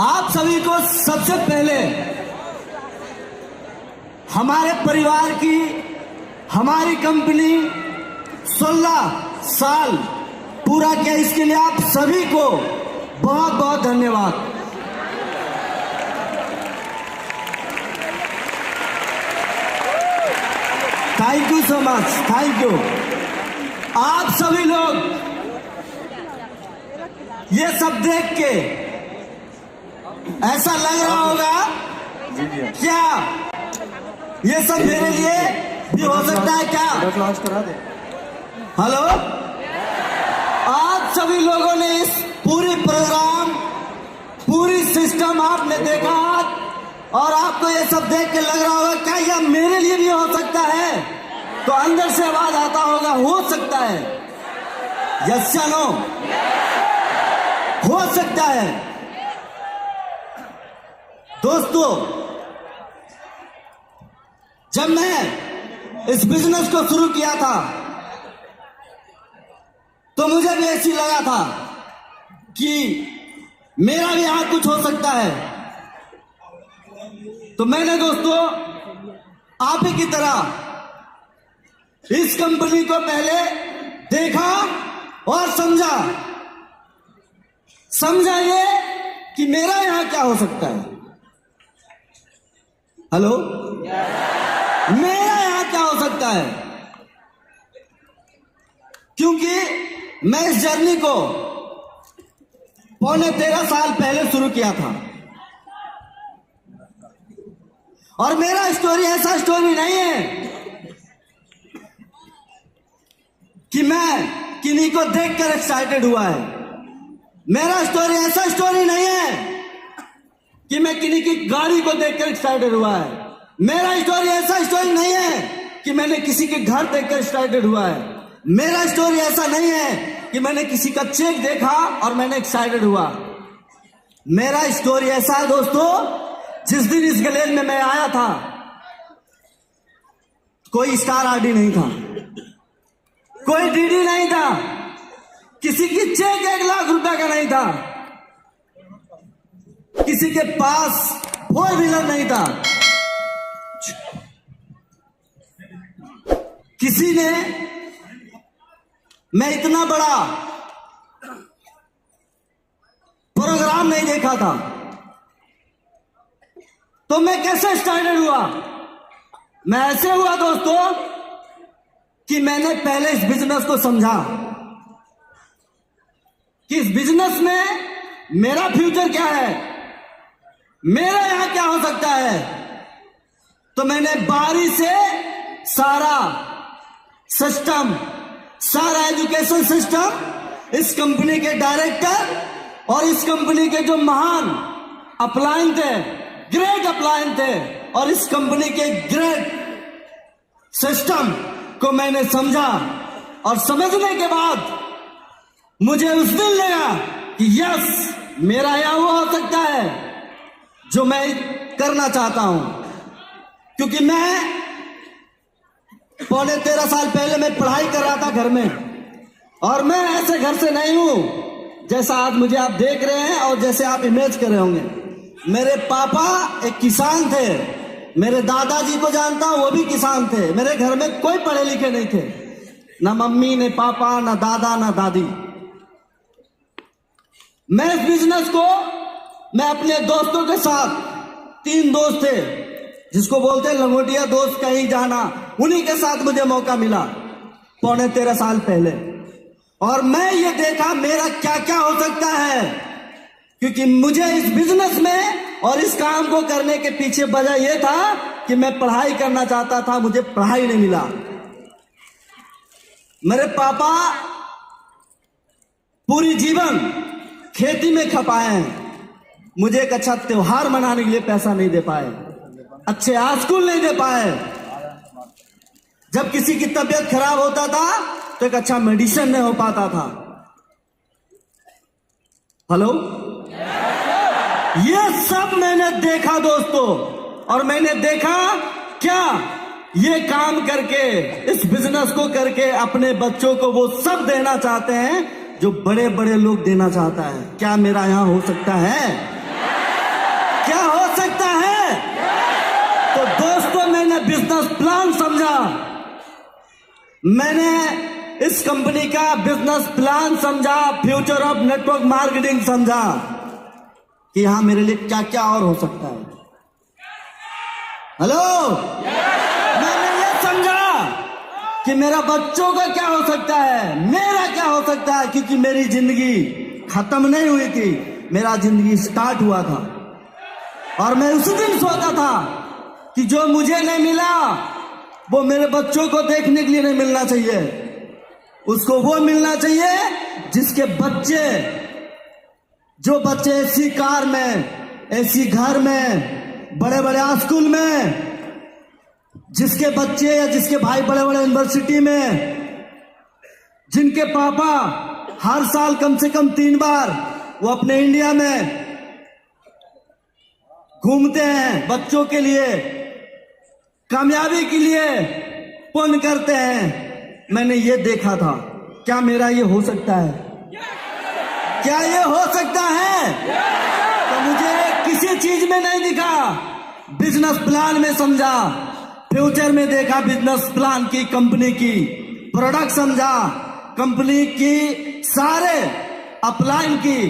आप सभी को सबसे पहले हमारे परिवार की, हमारी कंपनी 16 साल पूरा किया, इसके लिए आप सभी को बहुत बहुत धन्यवाद। Thank you so much, thank you. आप सभी लोग ये सब देख के ऐसा लग रहा होगा क्या ये सब मेरे लिए भी हो सकता है क्या? हेलो, आप सभी लोगों ने इस पूरी प्रोग्राम, पूरी सिस्टम आपने देखा और आपको ये सब देख के लग रहा होगा क्या यह मेरे लिए भी हो सकता है? तो अंदर से आवाज आता होगा हो सकता है। यस या नो? हो सकता है। दोस्तों, जब मैं इस बिजनेस को शुरू किया था तो मुझे भी ऐसी लगा था कि मेरा भी यहां कुछ हो सकता है। तो मैंने दोस्तों आप ही की तरह इस कंपनी को पहले देखा और समझा ये कि मेरा यहां क्या हो सकता है। हेलो, मेरा यहां क्या हो सकता है? क्योंकि मैं इस जर्नी को पौने 13 साल पहले शुरू किया था और मेरा स्टोरी ऐसा स्टोरी नहीं है कि मैं किन्हीं को देखकर एक्साइटेड हुआ है। मेरा स्टोरी ऐसा स्टोरी नहीं है कि मैं किन्हीं की गाड़ी को देखकर एक्साइटेड हुआ है। मेरा स्टोरी ऐसा स्टोरी नहीं है कि मैंने किसी के घर देखकर एक्साइटेड हुआ है। मेरा स्टोरी ऐसा नहीं है कि मैंने किसी का चेक देखा और मैंने एक्साइटेड हुआ। मेरा स्टोरी ऐसा है दोस्तों, जिस दिन इस गैलेज में मैं आया था कोई स्टार आरडी नहीं था, कोई डीडी नहीं था, किसी की चेक 1 लाख रुपए का नहीं था, किसी के पास 4 व्हीलर नहीं था, किसी ने मैं इतना बड़ा प्रोग्राम नहीं देखा था। तो मैं कैसे स्टार्टेड हुआ? मैं ऐसे हुआ दोस्तों कि मैंने पहले इस बिजनेस को समझा कि इस बिजनेस में मेरा फ्यूचर क्या है, मेरा यहां क्या हो सकता है। तो मैंने बारी से सारा सिस्टम, सारा एजुकेशन सिस्टम, इस कंपनी के डायरेक्टर और इस कंपनी के जो महान अपलायन थे, ग्रेट अपलायन थे, और इस कंपनी के ग्रेट सिस्टम को मैंने समझा और समझने के बाद मुझे उस दिन लगा कि यस, मेरा यह वो हो सकता है जो मैं करना चाहता हूं। क्योंकि मैं पौने 13 साल पहले मैं पढ़ाई कर रहा था घर में, और मैं ऐसे घर से नहीं हूं जैसा आज मुझे आप देख रहे हैं और जैसे आप इमेज कर रहे होंगे। मेरे पापा एक किसान थे, मेरे दादाजी को जानता हूं, वो भी किसान थे। मेरे घर में कोई पढ़े लिखे नहीं थे, ना मम्मी, ना पापा, ना दादा, ना दादी। मैं इस बिजनेस को मैं अपने दोस्तों के साथ, 3 दोस्त थे जिसको बोलते हैं लंगोटिया दोस्त कहीं जाना, उन्हीं के साथ मुझे मौका मिला पौने 13 साल पहले। और मैं ये देखा मेरा क्या क्या हो सकता है, क्योंकि मुझे इस बिजनेस में और इस काम को करने के पीछे वजह यह था कि मैं पढ़ाई करना चाहता था, मुझे पढ़ाई नहीं मिला। मेरे पापा पूरी जीवन खेती में खपाए हैं, मुझे एक अच्छा त्योहार मनाने के लिए पैसा नहीं दे पाए, अच्छे स्कूल नहीं दे पाए। जब किसी की तबीयत खराब होता था तो एक अच्छा मेडिसिन नहीं हो पाता था। हेलो, ये सब मैंने देखा दोस्तों, और मैंने देखा क्या ये काम करके, इस बिजनेस को करके अपने बच्चों को वो सब देना चाहते हैं जो बड़े बड़े लोग देना चाहता है। क्या मेरा यहां हो सकता है? क्या हो सकता है? तो दोस्तों, मैंने बिजनेस प्लान समझा, मैंने इस कंपनी का बिजनेस प्लान समझा, फ्यूचर ऑफ नेटवर्क मार्केटिंग समझा कि हाँ मेरे लिए क्या क्या और हो सकता है। हेलो, मैंने ये समझा कि मेरा बच्चों का क्या हो सकता है, मेरा क्या हो सकता है, क्योंकि मेरी जिंदगी खत्म नहीं हुई थी, मेरा जिंदगी स्टार्ट हुआ था। और मैं उस दिन सोचा था कि जो मुझे नहीं मिला वो मेरे बच्चों को देखने के लिए नहीं मिलना चाहिए, उसको वो मिलना चाहिए जिसके बच्चे, जो बच्चे ऐसी कार में, ऐसी घर में, बड़े बड़े स्कूल में, जिसके बच्चे या जिसके भाई बड़े बड़े यूनिवर्सिटी में, जिनके पापा हर साल कम से कम 3 बार वो अपने इंडिया में घूमते हैं, बच्चों के लिए, कामयाबी के लिए पुण्य करते हैं। मैंने ये देखा था, क्या मेरा ये हो सकता है? क्या ये हो सकता है? तो मुझे किसी चीज में नहीं दिखा, बिजनेस प्लान में समझा, फ्यूचर में देखा, बिजनेस प्लान की, कंपनी की प्रोडक्ट समझा, कंपनी की सारे अपलाइन की,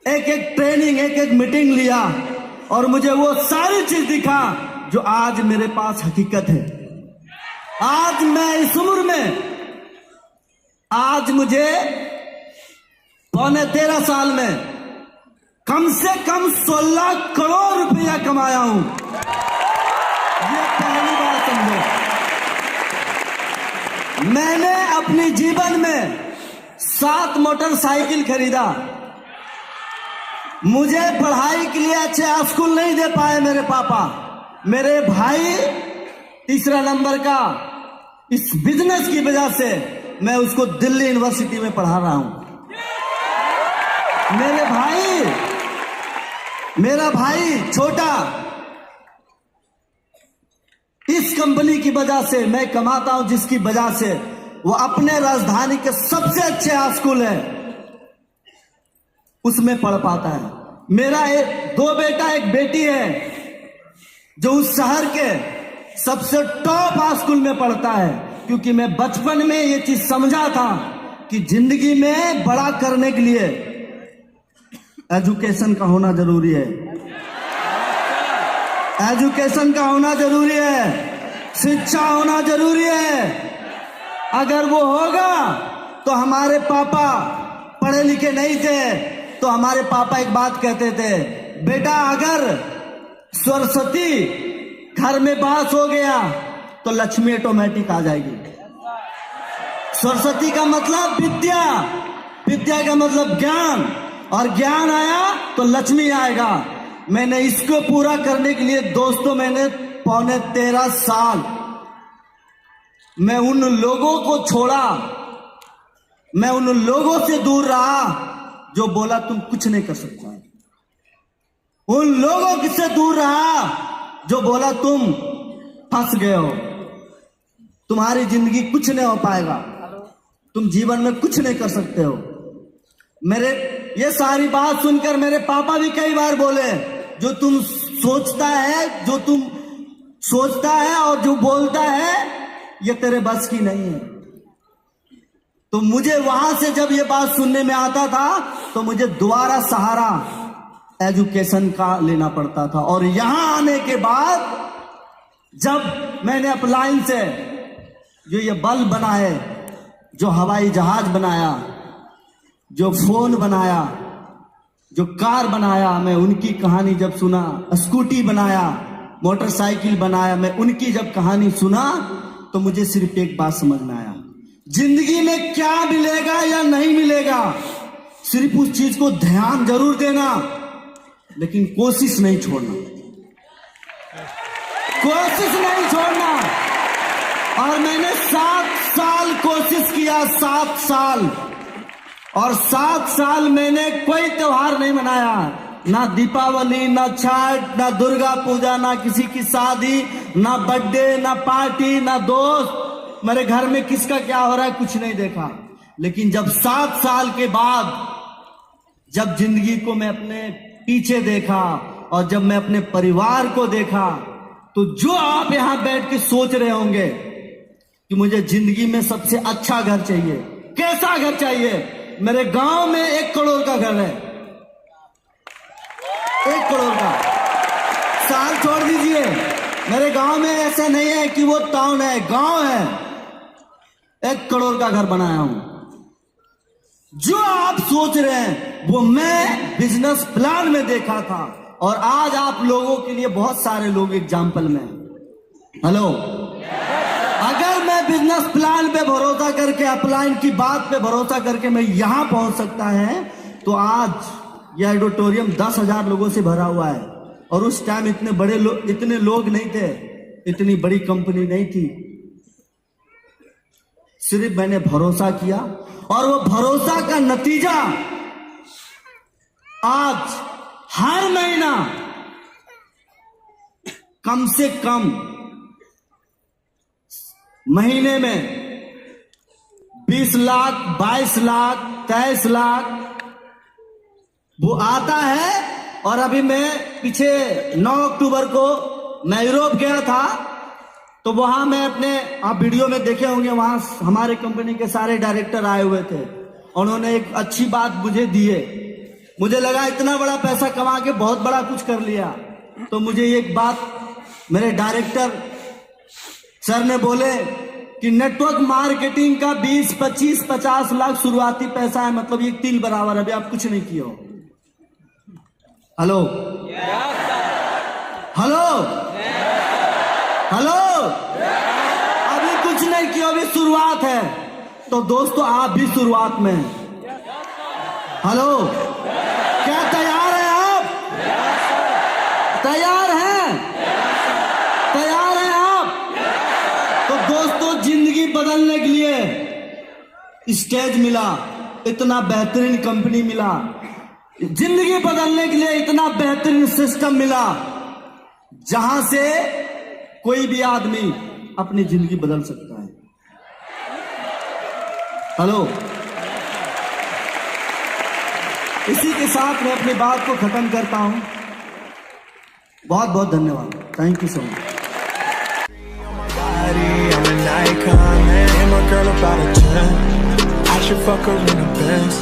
एक एक ट्रेनिंग, एक एक मीटिंग लिया और मुझे वो सारी चीज दिखा जो आज मेरे पास हकीकत है। आज मैं इस उम्र में, आज मुझे 13.5 साल में कम से कम 16 करोड़ रुपया कमाया हूं। ये पहली बार समझो। मैंने अपने जीवन में 7 मोटरसाइकिल खरीदा। मुझे पढ़ाई के लिए अच्छे स्कूल नहीं दे पाए मेरे पापा, मेरे भाई 3रा नंबर का, इस बिजनेस की वजह से मैं उसको दिल्ली यूनिवर्सिटी में पढ़ा रहा हूं। मेरा भाई छोटा, इस कंपनी की वजह से मैं कमाता हूं, जिसकी वजह से वो अपने राजधानी के सबसे अच्छे स्कूल है उसमें पढ़ पाता है। मेरा 2 बेटा 1 बेटी है जो उस शहर के सबसे टॉप स्कूल में पढ़ता है, क्योंकि मैं बचपन में ये चीज समझा था कि जिंदगी में बड़ा करने के लिए एजुकेशन का होना जरूरी है। एजुकेशन का होना जरूरी है, शिक्षा होना जरूरी है। अगर वो होगा तो हमारे पापा पढ़े लिखे नहीं थे, तो हमारे पापा एक बात कहते थे, बेटा अगर सरस्वती घर में बास हो गया तो लक्ष्मी ऑटोमेटिक आ जाएगी। सरस्वती का मतलब विद्या, विद्या का मतलब ज्ञान, और ज्ञान आया तो लक्ष्मी आएगा। मैंने इसको पूरा करने के लिए दोस्तों, मैंने 13.5 साल मैं उन लोगों को छोड़ा, मैं उन लोगों से दूर रहा जो बोला तुम कुछ नहीं कर सकता, उन लोगों से दूर रहा जो बोला तुम फंस गए हो, तुम्हारी जिंदगी कुछ नहीं हो पाएगा, तुम जीवन में कुछ नहीं कर सकते हो। मेरे ये सारी बात सुनकर मेरे पापा भी कई बार बोले, जो तुम सोचता है, जो तुम सोचता है और जो बोलता है ये तेरे बस की नहीं है। तो मुझे वहां से जब ये बात सुनने में आता था तो मुझे दोबारा सहारा एजुकेशन का लेना पड़ता था। और यहां आने के बाद जब मैंने अपलाइन से जो ये बल्ब बनाए, जो हवाई जहाज बनाया, जो फोन बनाया, जो कार बनाया, मैं उनकी कहानी जब सुना, स्कूटी बनाया, मोटरसाइकिल बनाया, मैं उनकी जब कहानी सुना तो मुझे सिर्फ एक बात समझ में आया, जिंदगी में क्या मिलेगा या नहीं मिलेगा, सिर्फ उस चीज को ध्यान जरूर देना, लेकिन कोशिश नहीं छोड़ना, कोशिश नहीं छोड़ना। और मैंने 7 साल कोशिश किया, 7 साल, और 7 साल मैंने कोई त्योहार नहीं मनाया, ना दीपावली, ना छठ, ना दुर्गा पूजा, ना किसी की शादी, ना बर्थडे, ना पार्टी, ना दोस्त, मेरे घर में किसका क्या हो रहा है कुछ नहीं देखा। लेकिन जब 7 साल के बाद जब जिंदगी को मैं अपने पीछे देखा और जब मैं अपने परिवार को देखा, तो जो आप यहां बैठ के सोच रहे होंगे कि मुझे जिंदगी में सबसे अच्छा घर चाहिए, कैसा घर चाहिए, मेरे गांव में 1 करोड़ का घर है। 1 करोड़ का। साल छोड़ दीजिए, मेरे गांव में ऐसा नहीं है कि वो टाउन है, गांव है। 1 करोड़ का घर बनाया हूं। जो आप सोच रहे हैं वो मैं बिजनेस प्लान में देखा था, और आज आप लोगों के लिए बहुत सारे लोग एग्जाम्पल में। हेलो, अगर मैं बिजनेस प्लान पे भरोसा करके, अपलाइन की बात पे भरोसा करके मैं यहां पहुंच सकता है, तो आज यह ऑडिटोरियम 10,000 लोगों से भरा हुआ है। और उस टाइम इतने लोग नहीं थे, इतनी बड़ी कंपनी नहीं थी। सिर्फ मैंने भरोसा किया, और वो भरोसा का नतीजा आज हर महीना कम से कम महीने में 20 लाख, 22 लाख, 23 लाख वो आता है। और अभी मैं पीछे 9 अक्टूबर को मैं यूरोप गया था, तो वहां मैं अपने, आप वीडियो में देखे होंगे, वहां हमारे कंपनी के सारे डायरेक्टर आए हुए थे। उन्होंने एक अच्छी बात मुझे दी है। मुझे लगा इतना बड़ा पैसा कमा के बहुत बड़ा कुछ कर लिया, तो मुझे एक बात मेरे डायरेक्टर सर ने बोले कि नेटवर्क मार्केटिंग का 20, 25, 50 लाख शुरुआती पैसा है, मतलब ये तिल बराबर, अभी आप कुछ नहीं किए हो। हेलो, हेलो, हेलो, अभी कुछ नहीं किया, अभी शुरुआत है। तो दोस्तों, आप भी शुरुआत में हैं। हेलो, क्या तैयार हैं आप? तैयार हैं? तैयार हैं आप? तो दोस्तों, जिंदगी बदलने के लिए स्टेज मिला, इतना बेहतरीन कंपनी मिला, जिंदगी बदलने के लिए इतना बेहतरीन सिस्टम मिला, जहां से कोई भी आदमी अपनी जिंदगी बदल सकता है। हेलो, इसी के साथ मैं अपनी बात को खत्म करता हूं। बहुत बहुत धन्यवाद। Thank you so much. I should fuck her in a Benz.